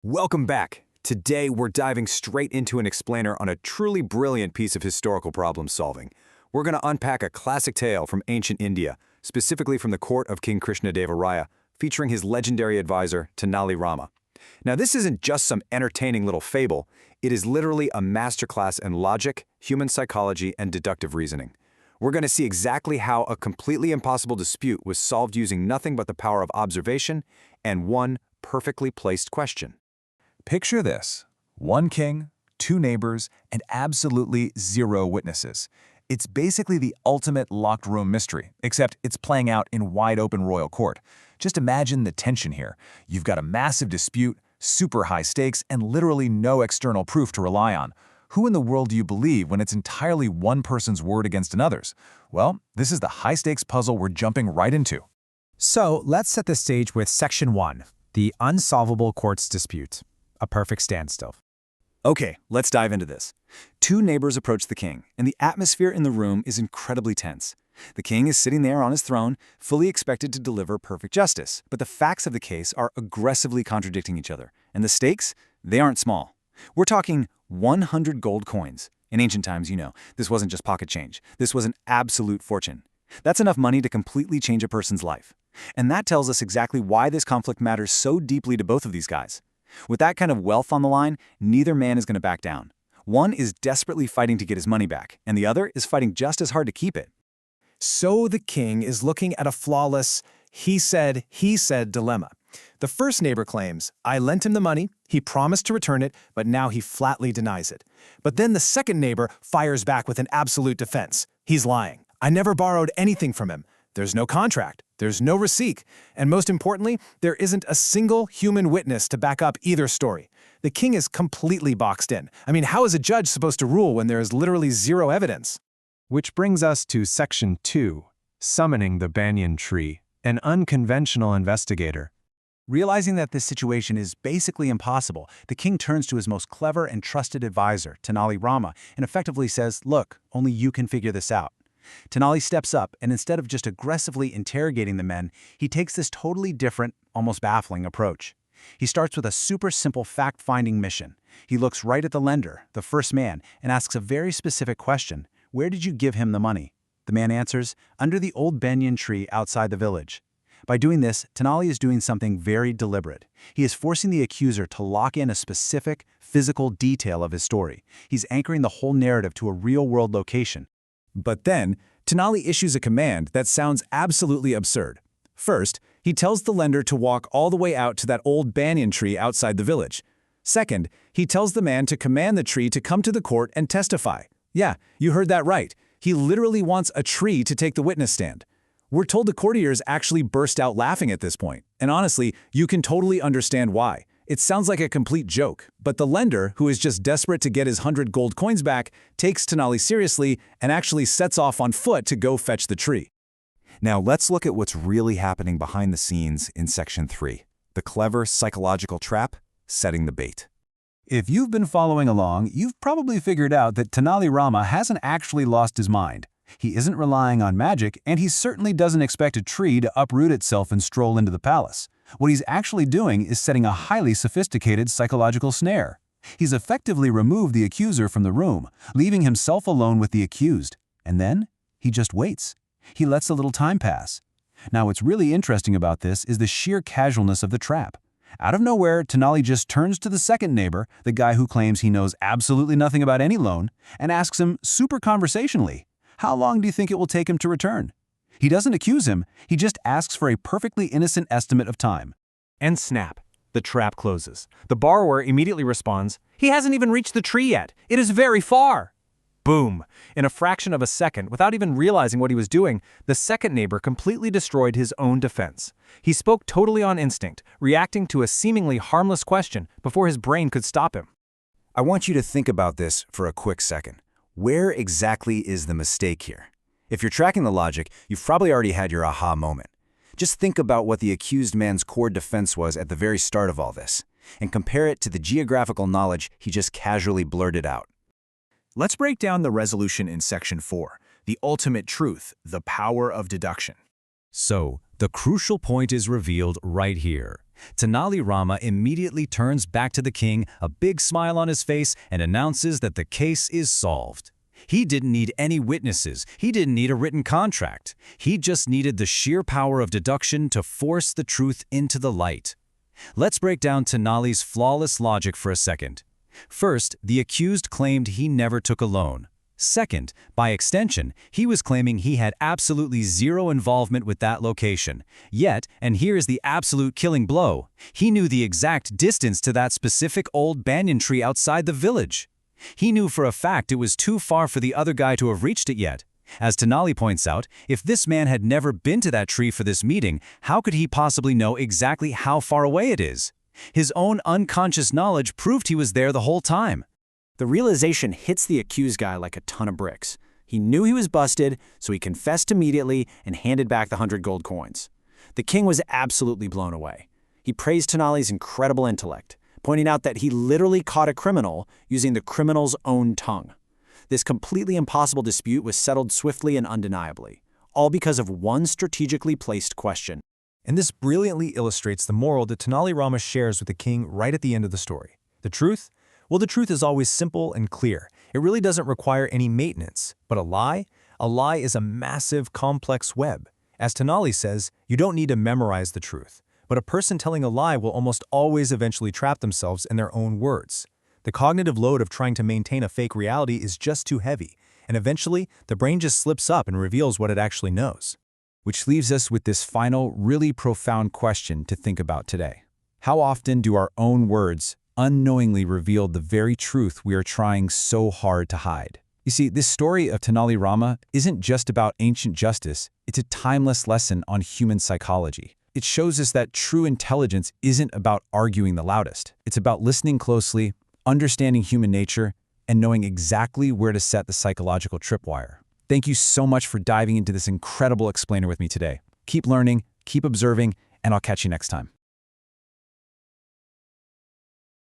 Welcome back. Today, we're diving straight into an explainer on a truly brilliant piece of historical problem solving. We're going to unpack a classic tale from ancient India, specifically from the court of King Krishnadevaraya, featuring his legendary advisor, Tenali Rama. Now, this isn't just some entertaining little fable. It is literally a masterclass in logic, human psychology, and deductive reasoning. We're going to see exactly how a completely impossible dispute was solved using nothing but the power of observation and one perfectly placed question. Picture this: one king, two neighbors, and absolutely zero witnesses. It's basically the ultimate locked room mystery, except it's playing out in wide-open royal court. Just imagine the tension here. You've got a massive dispute, super high stakes, and literally no external proof to rely on. Who in the world do you believe when it's entirely one person's word against another's? Well, this is the high-stakes puzzle we're jumping right into. So let's set the stage with Section 1, the unsolvable courts dispute. A perfect standstill. Okay, let's dive into this. Two neighbors approach the king, and the atmosphere in the room is incredibly tense. The king is sitting there on his throne, fully expected to deliver perfect justice, but the facts of the case are aggressively contradicting each other, and the stakes, they aren't small. We're talking 100 gold coins. In ancient times, this wasn't just pocket change. This was an absolute fortune. That's enough money to completely change a person's life. And that tells us exactly why this conflict matters so deeply to both of these guys. With that kind of wealth on the line, neither man is going to back down. One is desperately fighting to get his money back, and the other is fighting just as hard to keep it. So the king is looking at a flawless he said dilemma. The first neighbor claims, I lent him the money, he promised to return it, but now he flatly denies it. But then the second neighbor fires back with an absolute defense. He's lying. I never borrowed anything from him. There's no contract. There's no receipt. And most importantly, there isn't a single human witness to back up either story. The king is completely boxed in. I mean, how is a judge supposed to rule when there is literally zero evidence? Which brings us to Section 2, Summoning the Banyan Tree, an unconventional investigator. Realizing that this situation is basically impossible, the king turns to his most clever and trusted advisor, Tenali Rama, and effectively says, look, only you can figure this out. Tenali steps up, and instead of just aggressively interrogating the men, he takes this totally different, almost baffling approach. He starts with a super simple fact-finding mission. He looks right at the lender, the first man, and asks a very specific question. Where did you give him the money? The man answers, under the old banyan tree outside the village. By doing this, Tenali is doing something very deliberate. He is forcing the accuser to lock in a specific, physical detail of his story. He's anchoring the whole narrative to a real-world location. But then, Tenali issues a command that sounds absolutely absurd. First, he tells the lender to walk all the way out to that old banyan tree outside the village. Second, he tells the man to command the tree to come to the court and testify. Yeah, you heard that right. He literally wants a tree to take the witness stand. We're told the courtiers actually burst out laughing at this point. And honestly, you can totally understand why. It sounds like a complete joke, but the lender, who is just desperate to get his 100 gold coins back, takes Tenali seriously and actually sets off on foot to go fetch the tree. Now let's look at what's really happening behind the scenes in Section 3, the clever psychological trap, setting the bait. If you've been following along, you've probably figured out that Tenali Rama hasn't actually lost his mind. He isn't relying on magic, and he certainly doesn't expect a tree to uproot itself and stroll into the palace. What he's actually doing is setting a highly sophisticated psychological snare. He's effectively removed the accuser from the room, leaving himself alone with the accused. And then, he just waits. He lets a little time pass. Now, what's really interesting about this is the sheer casualness of the trap. Out of nowhere, Tenali just turns to the second neighbor, the guy who claims he knows absolutely nothing about any loan, and asks him super conversationally, how long do you think it will take him to return? He doesn't accuse him, he just asks for a perfectly innocent estimate of time. And snap, the trap closes. The borrower immediately responds, he hasn't even reached the tree yet. It is very far. Boom! In a fraction of a second, without even realizing what he was doing, the second neighbor completely destroyed his own defense. He spoke totally on instinct, reacting to a seemingly harmless question before his brain could stop him. I want you to think about this for a quick second. Where exactly is the mistake here? If you're tracking the logic, you've probably already had your aha moment. Just think about what the accused man's core defense was at the very start of all this, and compare it to the geographical knowledge he just casually blurted out. Let's break down the resolution in Section 4, the ultimate truth, the power of deduction. So, the crucial point is revealed right here. Tenali Rama immediately turns back to the king, a big smile on his face, and announces that the case is solved. He didn't need any witnesses. He didn't need a written contract. He just needed the sheer power of deduction to force the truth into the light. Let's break down Tenali's flawless logic for a second. First, the accused claimed he never took a loan. Second, by extension, he was claiming he had absolutely zero involvement with that location. Yet, and here's the absolute killing blow, he knew the exact distance to that specific old banyan tree outside the village. He knew for a fact it was too far for the other guy to have reached it yet. As Tenali points out, if this man had never been to that tree for this meeting, how could he possibly know exactly how far away it is? His own unconscious knowledge proved he was there the whole time. The realization hits the accused guy like a ton of bricks. He knew he was busted, so he confessed immediately and handed back the 100 gold coins. The king was absolutely blown away. He praised Tenali's incredible intellect, pointing out that he literally caught a criminal using the criminal's own tongue. This completely impossible dispute was settled swiftly and undeniably, all because of one strategically placed question. And this brilliantly illustrates the moral that Tenali Rama shares with the king right at the end of the story. The truth? Well, the truth is always simple and clear. It really doesn't require any maintenance. But a lie? A lie is a massive, complex web. As Tenali says, you don't need to memorize the truth. But a person telling a lie will almost always eventually trap themselves in their own words. The cognitive load of trying to maintain a fake reality is just too heavy, and eventually, the brain just slips up and reveals what it actually knows. Which leaves us with this final, really profound question to think about today. How often do our own words unknowingly reveal the very truth we are trying so hard to hide? You see, this story of Tenali Rama isn't just about ancient justice, it's a timeless lesson on human psychology. It shows us that true intelligence isn't about arguing the loudest. It's about listening closely, understanding human nature, and knowing exactly where to set the psychological tripwire. Thank you so much for diving into this incredible explainer with me today. Keep learning, keep observing, and I'll catch you next time.